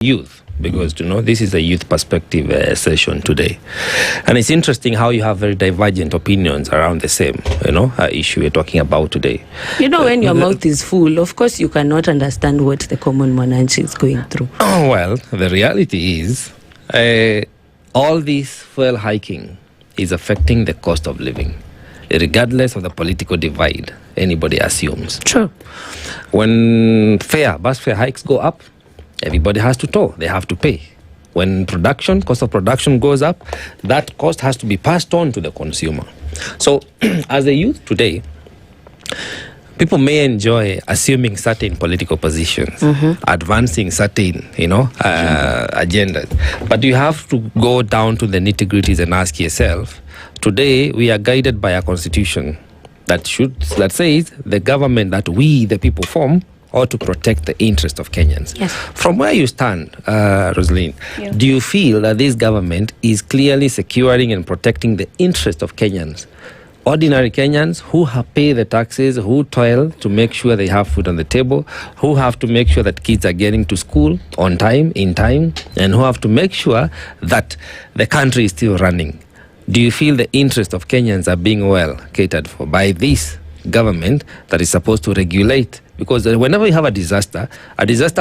youth, because this is a youth perspective session today, and it's interesting how you have very divergent opinions around the same issue we're talking about today. When your mouth is full, of course you cannot understand what the common Mwananchi is going through. Well, the reality is all this fuel hiking is affecting the cost of living, regardless of the political divide anybody assumes. Sure. When bus fare hikes go up, everybody has to toll. They have to pay. When cost of production goes up, that cost has to be passed on to the consumer. So, as a youth today, people may enjoy assuming certain political positions, advancing certain, agendas. But you have to go down to the nitty-gritties and ask yourself, today we are guided by a constitution that says the government that we, the people, form ought to protect the interest of Kenyans. Yes. From where you stand, Roseline, do you feel that this government is clearly securing and protecting the interest of Kenyans? Ordinary Kenyans who pay the taxes, who toil to make sure they have food on the table, who have to make sure that kids are getting to school on time, in time, and who have to make sure that the country is still running. Do you feel the interest of Kenyans are being well catered for by this government that is supposed to regulate? Because whenever we have a disaster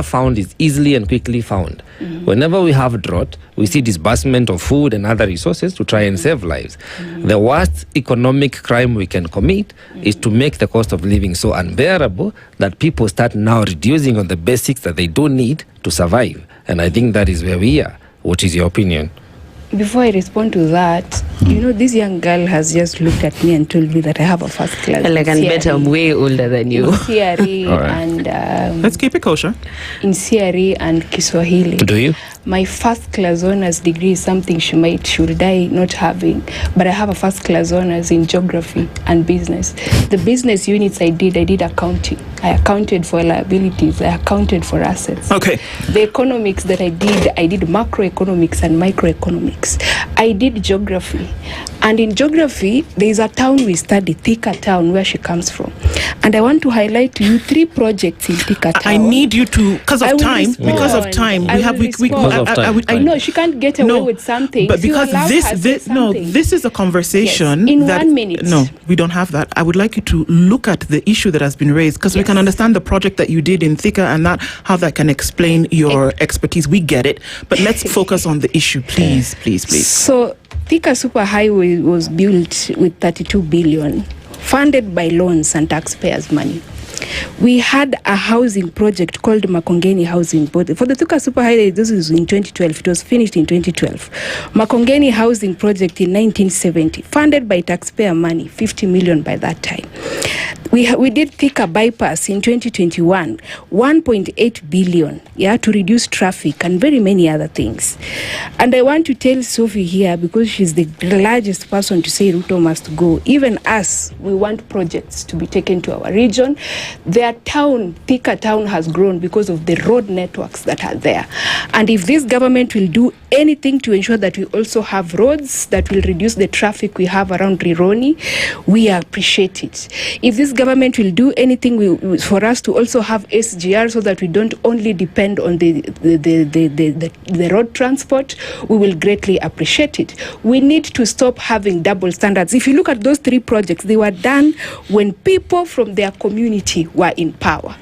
found is easily and quickly found. Whenever we have drought, we see disbursement of food and other resources to try and save lives. The worst economic crime we can commit is to make the cost of living so unbearable that people start now reducing on the basics that they do need to survive. And I think that is where we are. What is your opinion? Before I respond to that, this young girl has just looked at me and told me that I have a first class. I can bet I'm way older than you. In CRE and let's keep it kosher. In CRE and Kiswahili. Do you? My first class honors degree is something should die not having, but I have a first class honors in geography and business. The business units I did accounting. I accounted for liabilities. I accounted for assets. Okay. The economics that I did macroeconomics and microeconomics. I did geography. And in geography, there is a town we study, Thika town, where she comes from. And I want to highlight to you 3 projects in Thika town. I need you to, because of time, I know she can't get away with something. But because this is a conversation. Yes, in 1 minute. No, we don't have that. I would like you to look at the issue that has been raised, because we can understand the project that you did in Thika and how that can explain your expertise. We get it. But let's focus on the issue, please. So Thika Superhighway was built with 32 billion, funded by loans and taxpayers' money. We had a housing project called Makongeni Housing. For the Thika Superhighway, this is in 2012. It was finished in 2012. Makongeni Housing Project in 1970, funded by taxpayer money, 50 million by that time. We did Thika Bypass in 2021, 1.8 billion, to reduce traffic and very many other things. And I want to tell Sophie here, because she's the largest person to say Ruto must go. Even us, we want projects to be taken to our region. Their town, Thika town, has grown because of the road networks that are there. And if this government will do anything to ensure that we also have roads that will reduce the traffic we have around Rironi, we appreciate it. If this government will do anything for us to also have SGR so that we don't only depend on the road transport, we will greatly appreciate it. We need to stop having double standards. If you look at those 3 projects, they were done when people from their community were in power.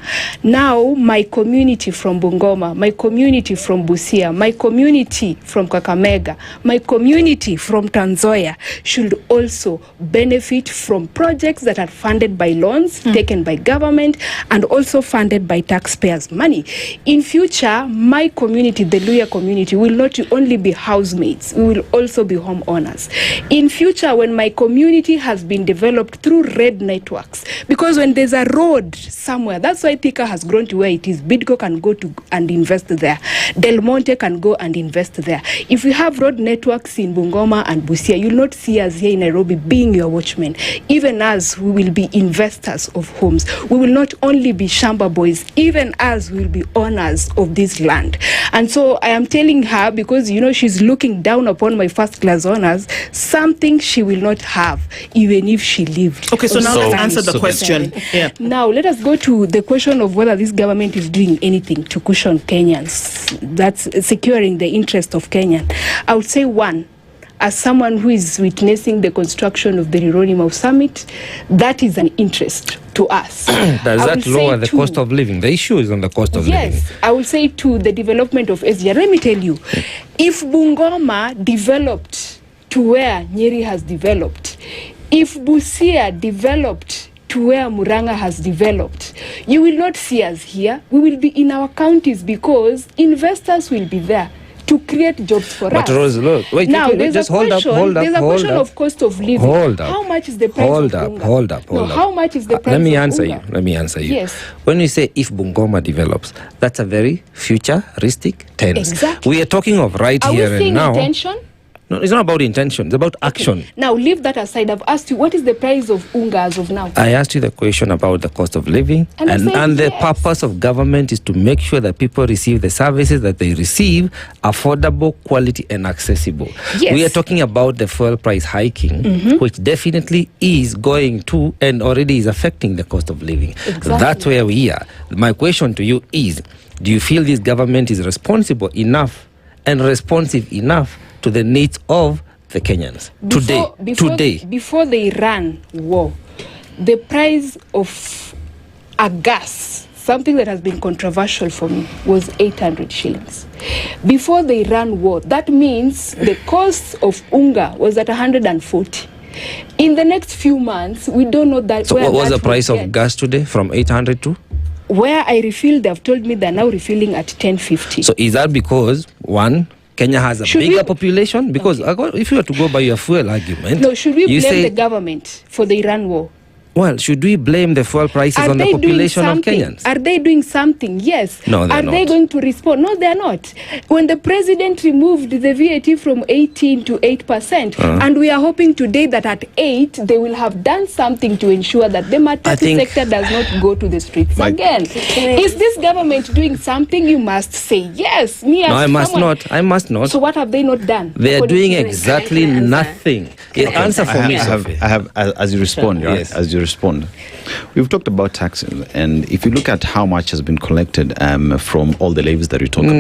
Now, my community from Bungoma, my community from Busia, my community from Kakamega, my community from Tanzoia should also benefit from projects that are funded by loans taken by government and also funded by taxpayers' money. In future, my community, the Luya community, will not only be housemates, we will also be homeowners. In future, when my community has been developed through red networks, because when there's a road somewhere, that's why Thika has grown to where it is. Bidco can go to and invest there. Del Monte can go and invest there. If we have road networks in Bungoma and Busia, you'll not see us here in Nairobi being your watchmen. Even as we will be investors of homes. We will not only be shamba boys, even as we will be owners of this land. And so I am telling her, because she's looking down upon my first class honors, something she will not have even if she lived. Okay, so now let's answer the question. Now let us us go to the question of whether this government is doing anything to cushion Kenyans, that's securing the interest of Kenyan. I would say one, as someone who is witnessing the construction of the Rironi Summit, that is an interest to us. Does that lower the cost of living? The issue is on the cost of living. Yes, I will say to the development of SGR. Let me tell you, if Bungoma developed to where Nyeri has developed, if Busia developed to where Muranga has developed, you will not see us here. We will be in our counties because investors will be there to create jobs for us. But Rose, look, wait, now, wait, there's just a hold up, There's a question of cost of living. Hold up. How much is the price of Bunga? Hold up. How much is the price Let me of answer Bunga? you. Let me answer you. Yes. When we say if Bungoma develops, that's a very futuristic tense. Exactly. We are talking of right Are here we and saying now. intention? No, it's not about intention. It's about action. Now, leave that aside. I've asked you, what is the price of Unga as of now? I asked you the question about the cost of living, And you said the yes. purpose of government is to make sure that people receive the services that they receive affordable, quality, and accessible. Yes. We are talking about the fuel price hiking, which definitely is going to and already is affecting the cost of living. Exactly. That's where we are. My question to you is, do you feel this government is responsible enough and responsive enough to the needs of the Kenyans today? Before the Iran war, the price of a gas, something that has been controversial for me, was 800 shillings. Before the Iran war, that means the cost of Unga was at 140. In the next few months, we don't know that. So what was the price will of get. gas today, from 800 to? Where I refilled, they've told me they're now refilling at 1050. So is that because, one, Kenya has a Should bigger we- population? Because if you were to go by your fuel argument, No, should we you blame say, the government for the Iran war? well, should we blame the fuel prices on the they doing population of something? Kenyans? Are they doing something? Yes. No, they're Are they not. going to respond? No, they're not. When the president removed the VAT from 18 to 8%, and we are hoping today that at 8, they will have done something to ensure that the matatu think- sector does not go to the streets again. Is this government doing something? You must say yes. No, I must not. I must not. So what have they not done? They are According doing to you? exactly Can I answer? nothing. Answer for me, Sophie. I have, as you respond, right? Yes. As you respond, we've talked about taxes, and if you look at how much has been collected from all the levies that we talk about.